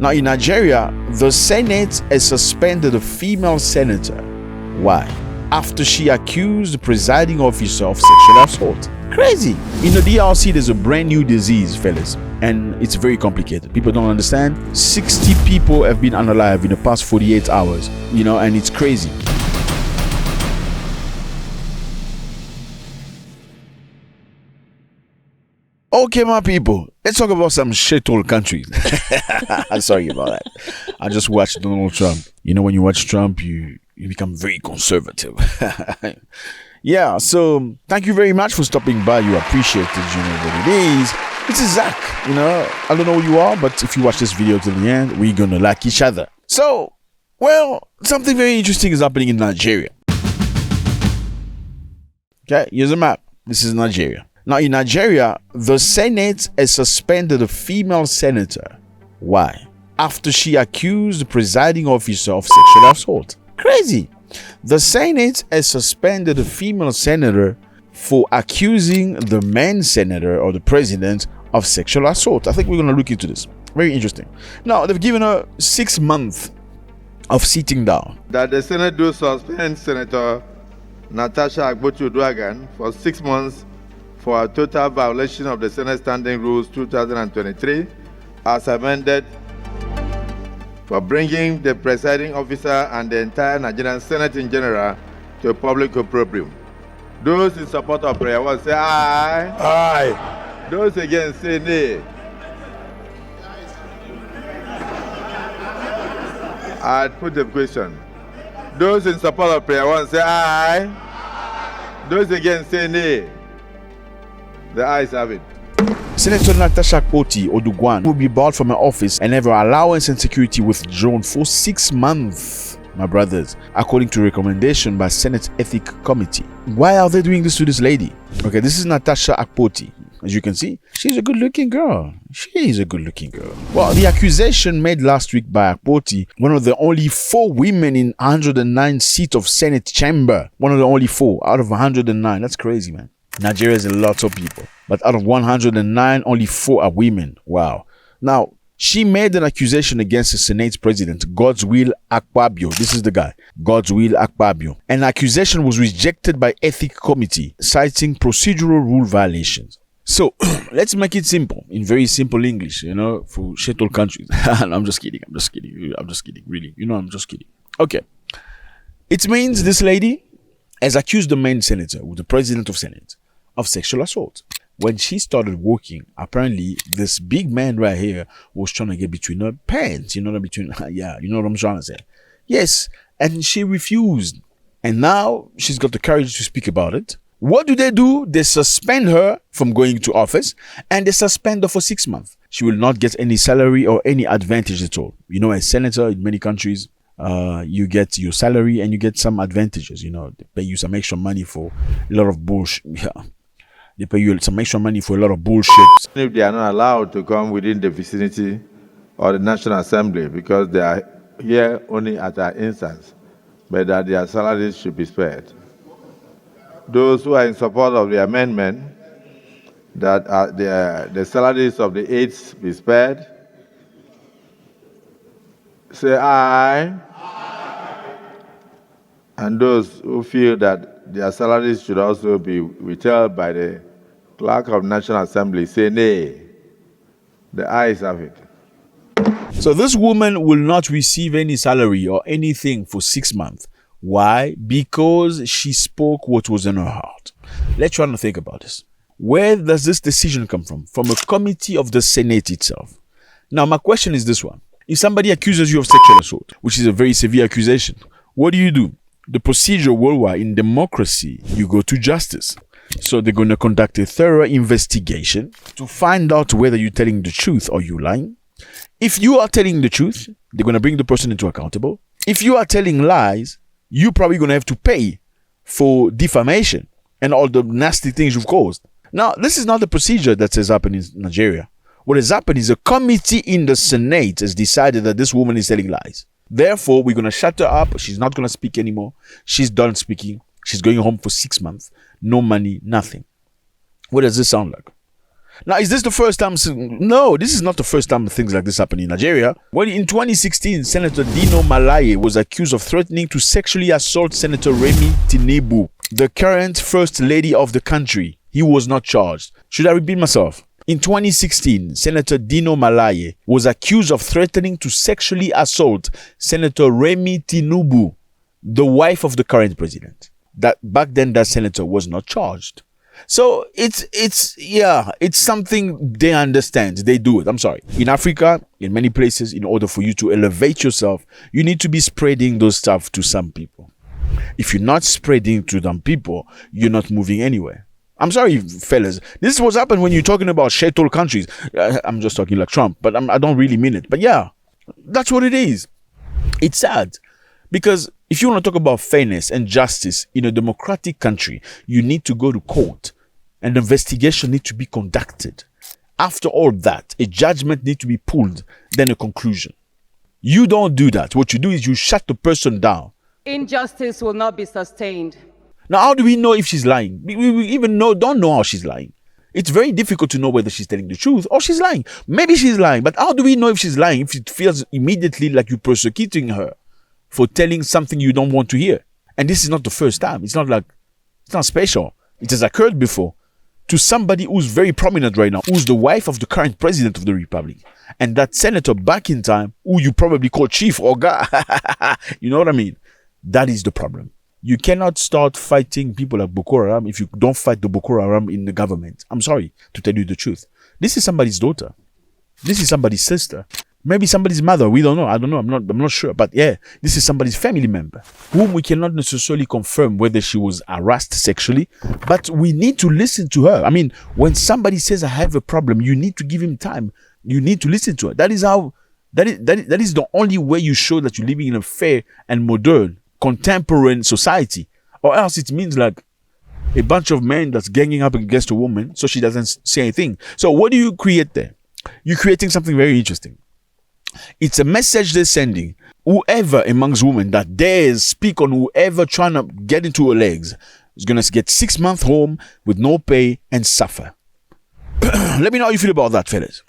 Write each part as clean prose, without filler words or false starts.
Now in Nigeria, the Senate has suspended a female senator. Why? After she accused the presiding officer of sexual assault. Crazy. In the DRC, there's a brand new disease, fellas, and it's very complicated. People don't understand. 60 people have been unalive in the past 48 hours, and it's crazy. Okay, my people, let's talk about some shithole countries. I'm sorry about that. I just watched Donald Trump. When you watch Trump, you become very conservative. Yeah, so thank you very much for stopping by. You appreciate it. You know what it is. This is Zack. I don't know who you are, but if you watch this video till the end, we're gonna like each other. So, something very interesting is happening in Nigeria. Okay, here's a map. This is Nigeria. Now in Nigeria, the Senate has suspended a female senator. Why? After she accused the presiding officer of sexual assault. Crazy. The Senate has suspended a female senator for accusing the man senator or the president of sexual assault. I think we're going to look into this. Very interesting. Now, they've given her 6 months of sitting down. That the Senate do suspend Senator Natasha Akpoti-Uduaghan for 6 months for a total violation of the Senate Standing Rules 2023 as amended, for bringing the presiding officer and the entire Nigerian Senate in general to a public opprobrium. Those in support of prayer one say aye. Aye. Those against say nay. I'd put the question. Those in support of prayer one say aye. Those against say nay. The ayes have it. Senator Natasha Akpoti-Uduaghan will be barred from her office and have her allowance and security withdrawn for 6 months, my brothers, according to recommendation by Senate Ethics Committee. Why are they doing this to this lady? Okay, this is Natasha Akpoti. As you can see, she's a good-looking girl. She is a good-looking girl. Well, the accusation made last week by Akpoti, one of the only 4 women in 109 seats of Senate chamber. One of the only 4 out of 109. That's crazy, man. Nigeria is a lot of people, but out of 109, only 4 are women. Wow. Now, she made an accusation against the Senate president, Godswill Akpabio. This is the guy, Godswill Akpabio. An accusation was rejected by Ethics Committee, citing procedural rule violations. So, let's make it simple, in very simple English, for shithole countries. I'm just kidding, really. I'm just kidding. Okay. It means this lady has accused the main senator, the president of Senate, of sexual assault. When she started working, apparently this big man right here was trying to get between her pants, yeah, you know what I'm trying to say. Yes, and she refused. And now she's got the courage to speak about it. What do? They suspend her from going to office and they suspend her for 6 months. She will not get any salary or any advantage at all. As senator in many countries, you get your salary and you get some advantages. They pay you some extra money for a lot of bullshit. Yeah. They pay you some extra money for a lot of bullshit. If they are not allowed to come within the vicinity of the National Assembly because they are here only at our instance, but that their salaries should be spared. Those who are in support of the amendment, that the salaries of the aides be spared, say aye. And those who feel that their salaries should also be withheld by the Clerk of National Assembly, say nay. The ayes have it. So this woman will not receive any salary or anything for 6 months. Why? Because she spoke what was in her heart. Let's try to think about this. Where does this decision come from? From a committee of the Senate itself. Now, my question is this one. If somebody accuses you of sexual assault, which is a very severe accusation, what do? The procedure worldwide in democracy, you go to justice. So they're going to conduct a thorough investigation to find out whether you're telling the truth or you're lying. If you are telling the truth, they're going to bring the person into accountable. If you are telling lies, you're probably going to have to pay for defamation and all the nasty things you've caused. Now, this is not the procedure that has happened in Nigeria. What has happened is a committee in the Senate has decided that this woman is telling lies. Therefore, we're going to shut her up. She's not going to speak anymore. She's done speaking. She's going home for 6 months. No money, nothing. What does this sound like? Now, is this the first time? No, this is not the first time things like this happen in Nigeria. When in 2016, Senator Dino Malaye was accused of threatening to sexually assault Senator Remi Tinubu, the current first lady of the country. He was not charged. Should I repeat myself? In 2016, Senator Dino Malaye was accused of threatening to sexually assault Senator Remi Tinubu, the wife of the current president. That back then, that senator was not charged. So it's something they understand. They do it. I'm sorry. In Africa, in many places, in order for you to elevate yourself, you need to be spreading those stuff to some people. If you're not spreading to them people, you're not moving anywhere. I'm sorry, fellas. This is what's happened when you're talking about shithole countries. I'm just talking like Trump, but I don't really mean it. But yeah, that's what it is. It's sad. Because if you want to talk about fairness and justice in a democratic country, you need to go to court. An investigation needs to be conducted. After all that, a judgment needs to be pulled, then a conclusion. You don't do that. What you do is you shut the person down. Injustice will not be sustained. Now, how do we know if she's lying? We even don't know how she's lying. It's very difficult to know whether she's telling the truth or she's lying. Maybe she's lying, but how do we know if she's lying if it feels immediately like you're persecuting her for telling something you don't want to hear? And this is not the first time. It's not special. It has occurred before to somebody who's very prominent right now, who's the wife of the current president of the republic. And that senator back in time, who you probably call chief or guy. You know what I mean? That is the problem. You cannot start fighting people like Boko Haram if you don't fight the Boko Haram in the government. I'm sorry to tell you the truth. This is somebody's daughter. This is somebody's sister. Maybe somebody's mother. We don't know. I don't know. I'm not sure. But yeah, this is somebody's family member whom we cannot necessarily confirm whether she was harassed sexually. But we need to listen to her. I mean, when somebody says, I have a problem, you need to give him time. You need to listen to her. That is the only way you show that you're living in a fair and modern, contemporary society. Or else it means like a bunch of men that's ganging up against a woman so she doesn't say anything. So what do you create there? You're creating something very interesting. It's a message they're sending. Whoever amongst women that dares speak on whoever trying to get into her legs is going to get 6 months home with no pay and suffer. Let me know how you feel about that, fellas.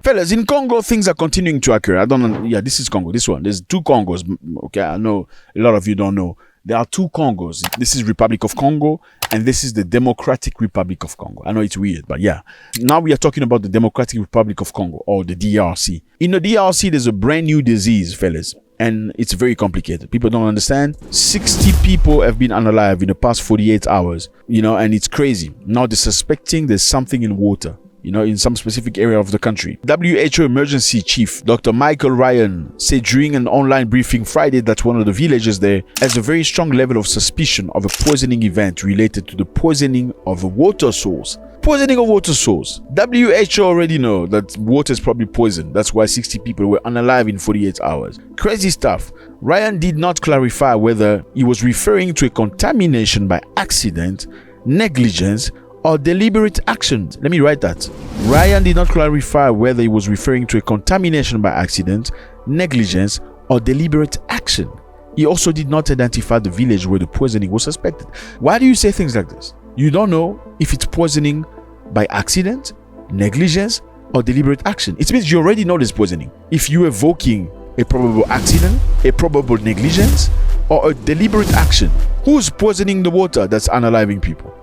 Fellas, in Congo, things are continuing to occur. I don't know. Yeah, this is Congo. This one. There's 2 Congos. Okay, I know a lot of you don't know. There are 2 Congos. This is Republic of Congo, and this is the Democratic Republic of Congo. I know it's weird, but yeah. Now we are talking about the Democratic Republic of Congo, or the DRC. In the DRC, there's a brand new disease, fellas, and it's very complicated. People don't understand. 60 people have been unalive in the past 48 hours, and it's crazy. Now they're suspecting there's something in water, in some specific area of the country. WHO emergency chief, Dr. Michael Ryan, said during an online briefing Friday that one of the villages there has a very strong level of suspicion of a poisoning event related to the poisoning of a water source. Poisoning of water source. WHO already know that water is probably poison. That's why 60 people were unalive in 48 hours. Crazy stuff. Ryan did not clarify whether he was referring to a contamination by accident, negligence, or deliberate action. Let me write that. Ryan did not clarify whether he was referring to a contamination by accident, negligence, or deliberate action. He also did not identify the village where the poisoning was suspected. Why do you say things like this? You don't know if it's poisoning by accident, negligence, or deliberate action. It means you already know this poisoning. If you're evoking a probable accident, a probable negligence, or a deliberate action, who's poisoning the water that's unaliving people?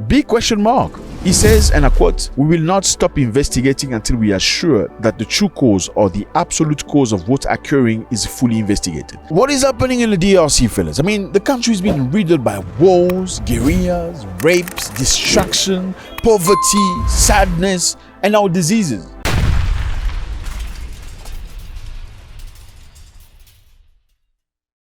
Big question mark. He says, and I quote, "We will not stop investigating until we are sure that the true cause or the absolute cause of what's occurring is fully investigated." What is happening in the DRC, fellas? I mean, the country's been riddled by wars, guerrillas, rapes, destruction, poverty, sadness, and now diseases.